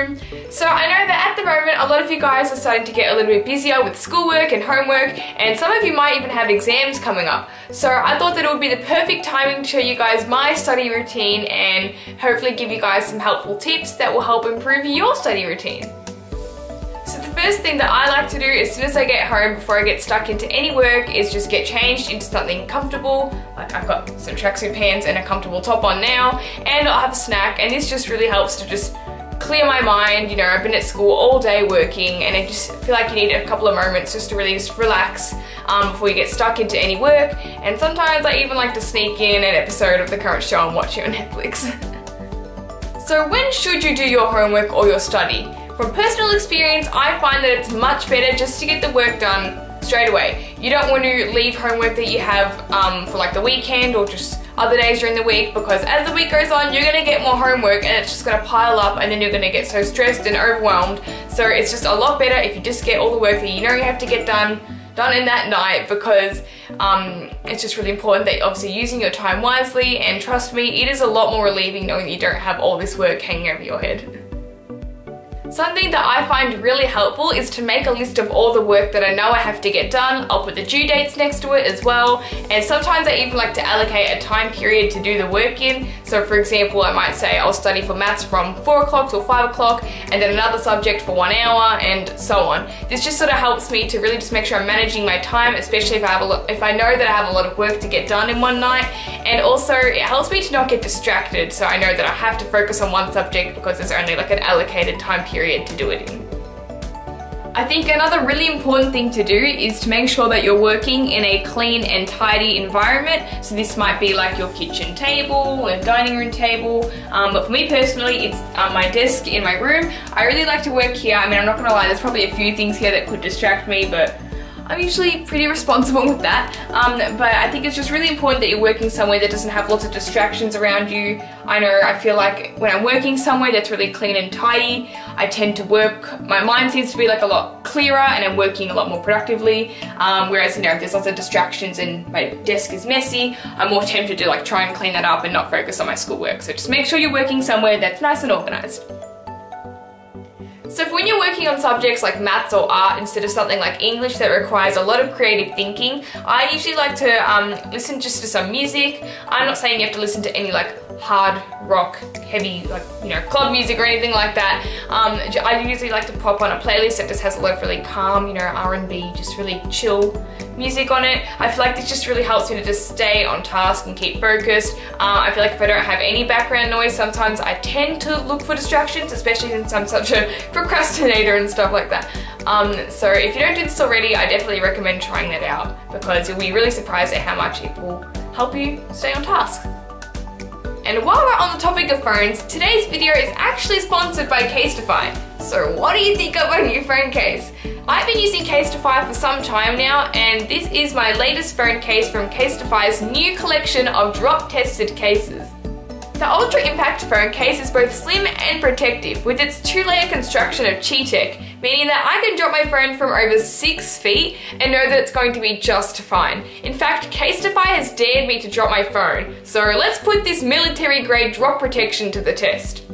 classroom. So I know that at the moment a lot of you guys are starting to get a little bit busier with schoolwork and homework, and some of you might even have exams coming up. So I thought that it would be the perfect timing to show you guys my study routine and hopefully give you guys some helpful tips that will help improve your study routine. So the first thing that I like to do as soon as I get home before I get stuck into any work is just get changed into something comfortable. Like I've got some tracksuit pants and a comfortable top on now, and I'll have a snack, and this just really helps to just clear my mind. You know, I've been at school all day working, and I just feel like you need a couple of moments just to really just relax before you get stuck into any work. And sometimes I even like to sneak in an episode of the current show I'm watching on Netflix. So when should you do your homework or your study? From personal experience, I find that it's much better just to get the work done straight away. You don't want to leave homework that you have for like the weekend or just other days during the week, because as the week goes on, you're going to get more homework and it's just going to pile up, and then you're going to get so stressed and overwhelmed. So it's just a lot better if you just get all the work that you know you have to get done in that night, because it's just really important that you're obviously using your time wisely, and trust me, it is a lot more relieving knowing that you don't have all this work hanging over your head. Something that I find really helpful is to make a list of all the work that I know I have to get done. I'll put the due dates next to it as well, and sometimes I even like to allocate a time period to do the work in. So for example, I might say I'll study for maths from 4 o'clock till 5 o'clock, and then another subject for 1 hour, and so on. This just sort of helps me to really just make sure I'm managing my time, especially if I know that I have a lot of work to get done in one night. And also it helps me to not get distracted, so I know that I have to focus on one subject because there's only like an allocated time period to do it in. I think another really important thing to do is to make sure that you're working in a clean and tidy environment. So this might be like your kitchen table and dining room table, but for me personally, it's my desk in my room. I really like to work here. I mean, I'm not gonna lie, there's probably a few things here that could distract me, but I'm usually pretty responsible with that. But I think it's just really important that you're working somewhere that doesn't have lots of distractions around you. I feel like when I'm working somewhere that's really clean and tidy, I tend to work, my mind seems to be like a lot clearer, and I'm working a lot more productively. Whereas, you know, if there's lots of distractions and my desk is messy, I'm more tempted to like try and clean that up and not focus on my schoolwork. So just make sure you're working somewhere that's nice and organized. So when you're working on subjects like maths or art instead of something like English that requires a lot of creative thinking, I usually like to listen just to some music. I'm not saying you have to listen to any like hard rock, heavy, like, you know, club music or anything like that. I usually like to pop on a playlist that just has a lot of really calm, you know, R&B, just really chill music on it. I feel like this just really helps me to just stay on task and keep focused. I feel like if I don't have any background noise, sometimes I tend to look for distractions, especially since I'm such a procrastinator and stuff like that. So if you don't do this already, I definitely recommend trying that out, because you'll be really surprised at how much it will help you stay on task. And while we're on the topic of phones, today's video is actually sponsored by Defy. So what do you think of my new phone case? I've been using Defy for some time now, and this is my latest phone case from Defy's new collection of drop-tested cases. The Ultra Impact phone case is both slim and protective, with its 2-layer construction of Chi-Tech, meaning that I can drop my phone from over 6 feet and know that it's going to be just fine. In fact, Defy has dared me to drop my phone, so let's put this military-grade drop protection to the test.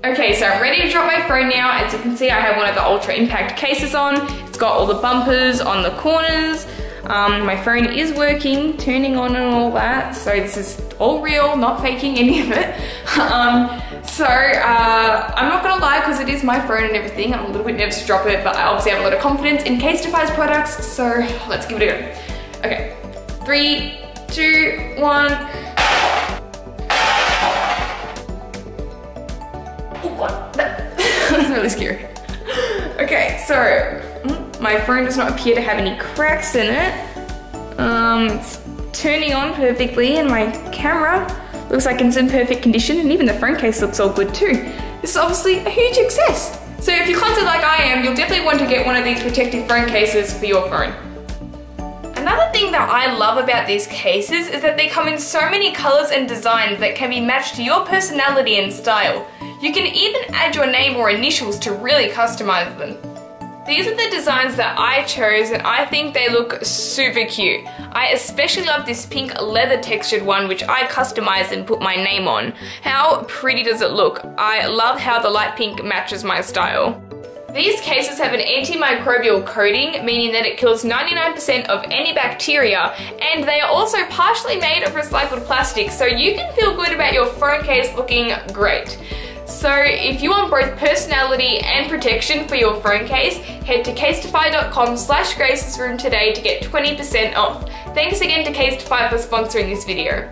Okay, so I'm ready to drop my phone now. As you can see, I have one of the Ultra Impact cases on. It's got all the bumpers on the corners. My phone is working, turning on and all that, so this is all real, not faking any of it. I'm not gonna lie, because it is my phone and everything, I'm a little bit nervous to drop it, but I obviously have a lot of confidence in Defy's products, so let's give it a go. Okay, 3, 2, 1. Oh god, that's really scary. Okay, so my phone does not appear to have any cracks in it. It's turning on perfectly, and my camera looks like it's in perfect condition, and even the phone case looks all good too. This is obviously a huge success. So if you're clumsy like I am, you'll definitely want to get one of these protective phone cases for your phone. Another thing that I love about these cases is that they come in so many colors and designs that can be matched to your personality and style. You can even add your name or initials to really customize them. These are the designs that I chose and I think they look super cute. I especially love this pink leather textured one which I customized and put my name on. How pretty does it look? I love how the light pink matches my style. These cases have an antimicrobial coating, meaning that it kills 99% of any bacteria, and they are also partially made of recycled plastic, so you can feel good about your phone case looking great. So if you want both personality and protection for your phone case, head to casetify.com/gracesroom today to get 20% off. Thanks again to Casetify for sponsoring this video.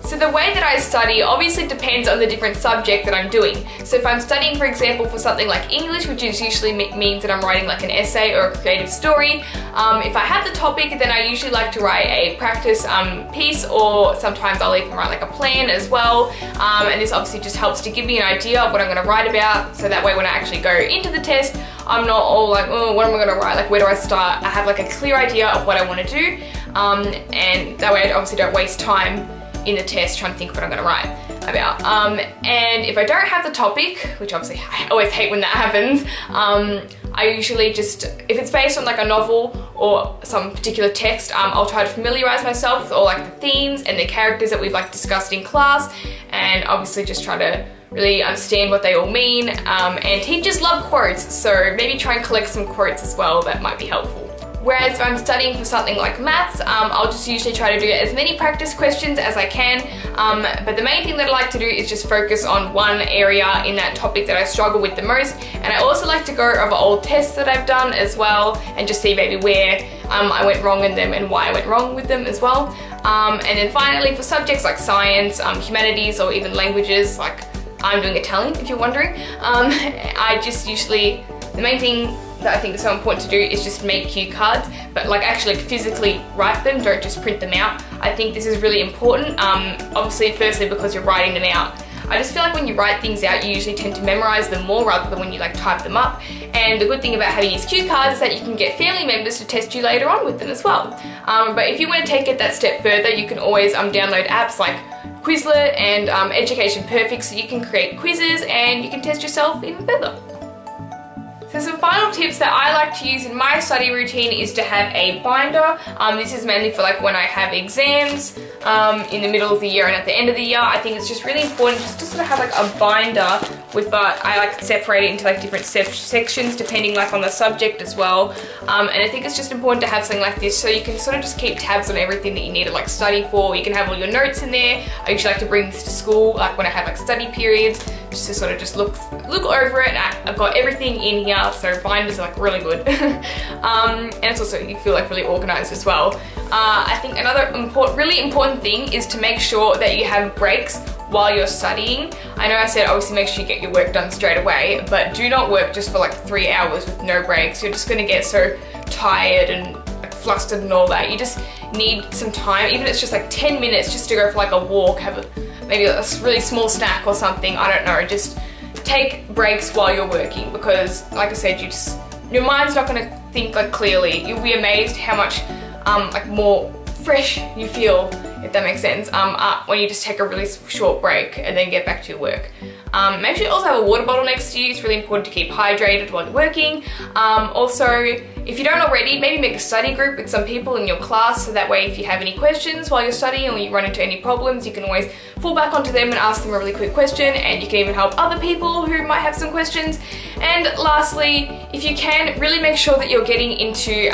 So the way that I study obviously depends on the different subject that I'm doing. So if I'm studying, for example, for something like English, which usually means that I'm writing like an essay or a creative story, if I have the topic, then I usually like to write a practice piece, or sometimes I'll even write like a plan as well. And this obviously just helps to give me an idea of what I'm going to write about, so that way when I actually go into the test, I'm not all like, oh, what am I going to write? Like, where do I start? I have like a clear idea of what I want to do, and that way I obviously don't waste time in the test trying to think of what I'm going to write about. And if I don't have the topic, which obviously I always hate when that happens, I usually just, if it's based on like a novel or some particular text, I'll try to familiarize myself with all like the themes and the characters that we've like discussed in class, and obviously just try to really understand what they all mean. And teachers love quotes, so maybe try and collect some quotes as well, that might be helpful. Whereas if I'm studying for something like maths, I'll just usually try to do as many practice questions as I can, but the main thing that I like to do is just focus on one area in that topic that I struggle with the most, and I also like to go over old tests that I've done as well, and just see maybe where I went wrong in them and why I went wrong with them as well. And then finally, for subjects like science, humanities, or even languages, like I'm doing Italian if you're wondering, I just usually, the main thing that I think is so important to do is just make cue cards, but like actually physically write them, don't just print them out. I think this is really important, obviously firstly because you're writing them out. I just feel like when you write things out, you usually tend to memorize them more rather than when you like type them up. And the good thing about having these cue cards is that you can get family members to test you later on with them as well. But if you want to take it that step further, you can always download apps like Quizlet and Education Perfect, so you can create quizzes and you can test yourself even further. So some final tips that I like to use in my study routine is to have a binder. This is mainly for like when I have exams in the middle of the year and at the end of the year. I think it's just really important just to sort of have like a binder with, I like to separate it into like different sections depending like on the subject as well. And I think it's just important to have something like this so you can sort of just keep tabs on everything that you need to like study for. You can have all your notes in there. I usually like to bring this to school like when I have like study periods, just to sort of just look over it. I've got everything in here, so binders are like really good. And it's also, you feel like really organized as well. I think another really important thing is to make sure that you have breaks while you're studying. I know I said obviously make sure you get your work done straight away, but do not work just for like 3 hours with no breaks. You're just gonna get so tired and like flustered and all that. You just need some time, even if it's just like 10 minutes just to go for like a walk, have maybe a really small snack or something, I don't know, just take breaks while you're working, because like I said, your mind's not gonna think like clearly. You'll be amazed how much like more fresh you feel, if that makes sense, when you just take a really short break and then get back to your work. Make sure you also have a water bottle next to you. It's really important to keep hydrated while you're working. Also, if you don't already, maybe make a study group with some people in your class, so that way if you have any questions while you're studying or you run into any problems, you can always fall back onto them and ask them a really quick question, and you can even help other people who might have some questions. And lastly, if you can, really make sure that you're getting into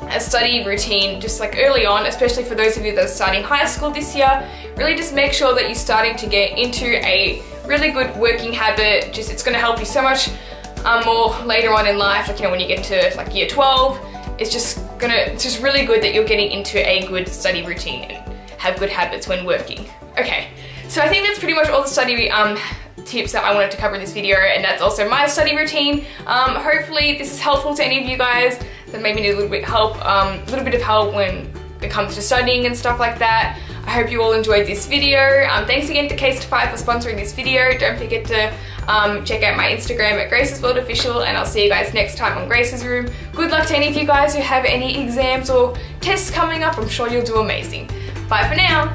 a study routine just like early on, especially for those of you that are starting high school this year. Really just make sure that you're starting to get into a really good working habit. Just, it's going to help you so much more later on in life, like, you know, when you get to like year 12, it's just really good that you're getting into a good study routine and have good habits when working. Okay, so I think that's pretty much all the study tips that I wanted to cover in this video, and that's also my study routine. Hopefully this is helpful to any of you guys that maybe need a little bit of help when it comes to studying and stuff like that. I hope you all enjoyed this video. Thanks again to Casetify for sponsoring this video. Don't forget to check out my Instagram at Grace's World Official, and I'll see you guys next time on Grace's Room. Good luck to any of you guys who have any exams or tests coming up. I'm sure you'll do amazing. Bye for now.